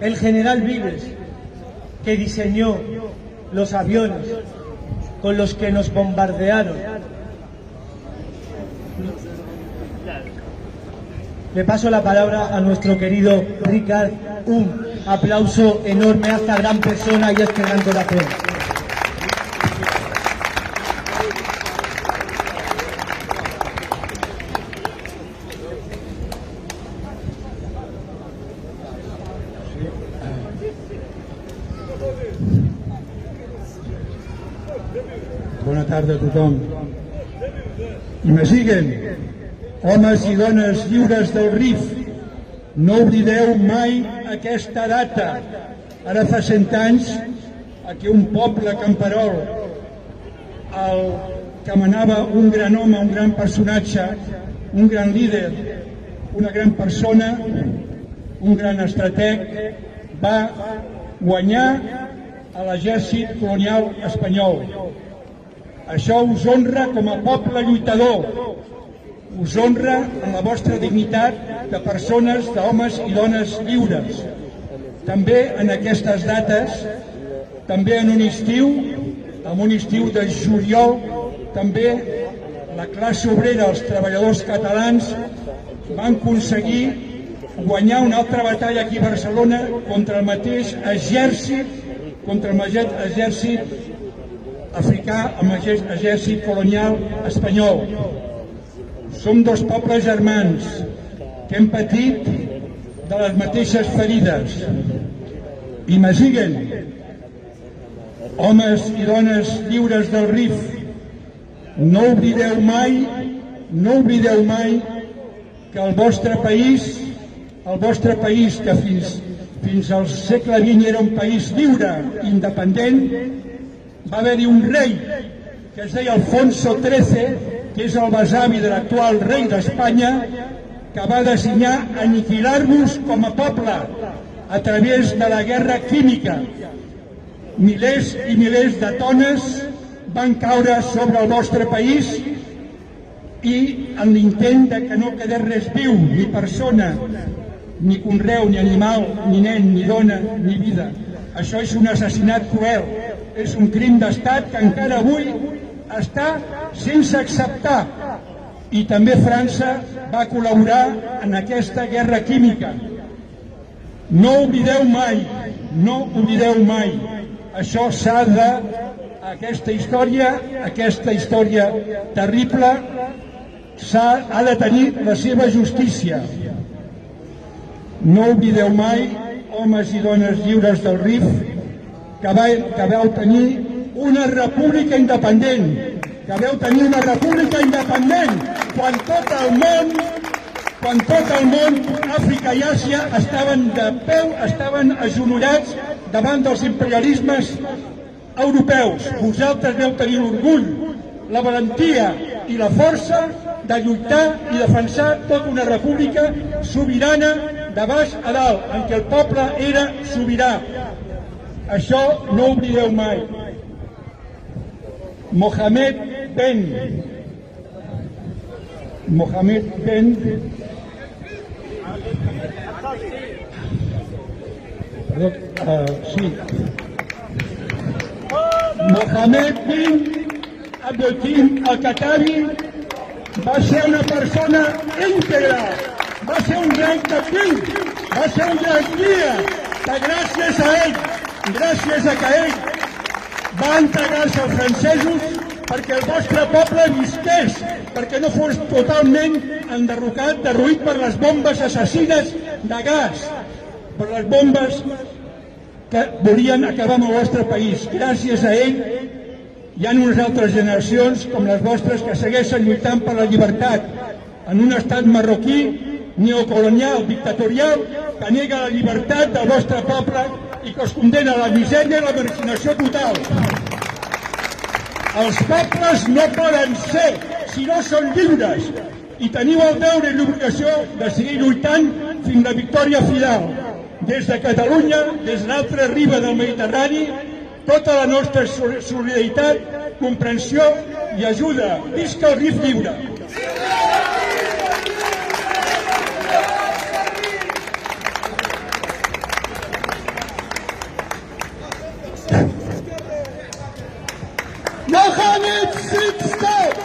el general Vives, que diseñó los aviones con los que nos bombardearon. Le paso la palabra a nuestro querido Ricard. Un aplauso enorme a esta gran persona y a este gran corazón. Bona tarda a tothom. I me siguen, homes i dones lliures del RIF, no oblideu mai aquesta data. Ara fa 100 anys, aquí un poble camperol, el que manava un gran home, un gran personatge, un gran líder, una gran persona, un gran estrateg, va guanyar a l'exèrcit colonial espanyol. Això us honra com a poble lluitador, us honra en la vostra dignitat de persones, d'homes i dones lliures. També en aquestes dates, també en un estiu de juliol, també la classe obrera, els treballadors catalans, van aconseguir guanyar una altra batalla aquí a Barcelona contra el mateix exèrcit, contra el mateix exèrcit africà, amb l'exèrcit colonial espanyol. Som dos pobles germans que hem patit de les mateixes ferides. I me siguen, homes i dones lliures del RIF, no oblideu mai que el vostre país que fins al segle XX era un país lliure i independent, va haver-hi un rei que es deia Alfonso XIII, que és el besavi de l'actual rei d'Espanya, que va designar aniquilar-vos com a poble a través de la guerra química. Milers i milers de tones van caure sobre el vostre país i en l'intent de que no quedés res viu, ni persona, ni conreu, ni animal, ni nen, ni dona, ni vida. Això és un assassinat cruel, és un crim d'estat que encara avui està sense acceptar. I també França va col·laborar en aquesta guerra química. No oblideu mai, això s'ha de, aquesta història terrible, ha de tenir la seva justícia. No oblideu mai, homes i dones lliures del RIF, que vau tenir una república independent, quan tot el món, Àfrica i Àsia, estaven de peu, estaven agenollats davant dels imperialismes europeus. Vosaltres vau tenir l'orgull, la valentia i la força de lluitar i defensar tota una república sobirana de baix a dalt, en què el poble era sobirà. Això no ho oblideu mai. Mohamed Ben Mohamed Ben Abdelkrim Al-Khattabi va ser una persona íntegra, va ser un gran capell, va ser un gran guia, que gràcies a ell, gràcies a que ell va entregar-se als francesos perquè el vostre poble visqués, perquè no fos totalment enderrocat, derruït per les bombes assassines de gas, per les bombes que volien acabar amb el vostre país. Gràcies a ell hi ha unes altres generacions com les vostres que segueixen lluitant per la llibertat en un estat marroquí neocolonial, dictatorial, que nega la llibertat del vostre poble i que us condena a la misèria i la marginació total. Els pobles no poden ser si no són lliures i teniu el deure i l'obligació de seguir lluitant fins a la victòria final. Des de Catalunya, des de l'altra riba del Mediterrani, tota la nostra solidaritat, comprensió i ajuda. Visca el RIF lliure! Mohamed VI.